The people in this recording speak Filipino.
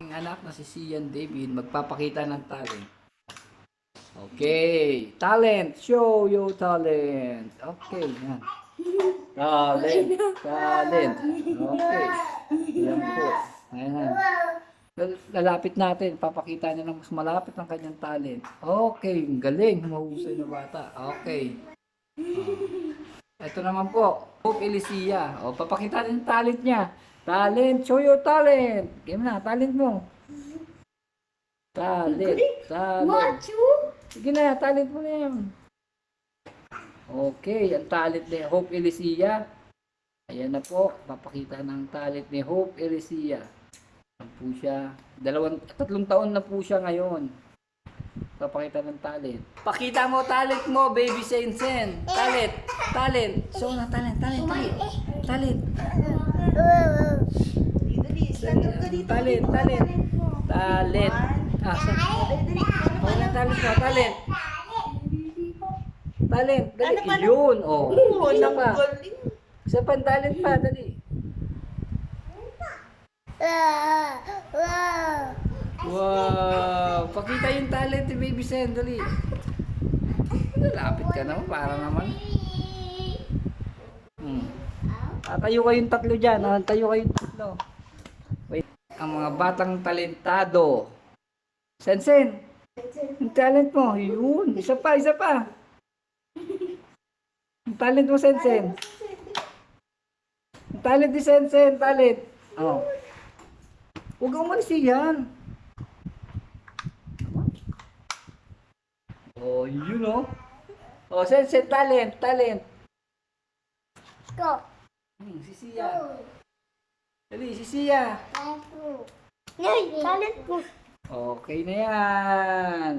Ang anak na si Sian David magpapakita ng talent. Okay, talent, show your talent. Okay, yan. Talent, talent. Okay. Yan po. Ayan. Lalapit natin, papakita niya ng mas malapit ang kanyang talent. Okay, galing, mahusay na bata. Okay. Ito naman po, Hope Elicia. O, papakita niya yung talent niya. Talent, show your talent. Game na, talent mo. Talent, talent. Sige na, talent mo na yan. Okay, ang talent ni Hope Elicia. Ayan na po, papakita ng talent ni Hope Elicia. Ayan po siya. 3 taon na po siya ngayon. Papakita ng talent. Pakita mo talent mo, baby Sensen. Talent, talent. Show na talent, talent, talent. Talent. Talent, talent. Talent. Ah, talent, talent mo, talent. Talent, dali. Yun, oh. Isa pa. Isa pa, talent pa, dali. Wow! Pakita yung talent ni Baby Sen, dali. Lapit ka naman, para naman. Tayo kayong tatlo dyan, tayo kayong tatlo. Wait, ang mga batang talentado. Sensen, yung talent mo, yun. Isa pa, isa pa. Yung talent mo, Sensen. Yung talent ni Sensen, talent. Oh. Huwag kang umalis yan. Oh, you know. Oh, Sensen, talent, talent. Go. Si Sia. Dali, si Sia. Talent mo. Okay na yan.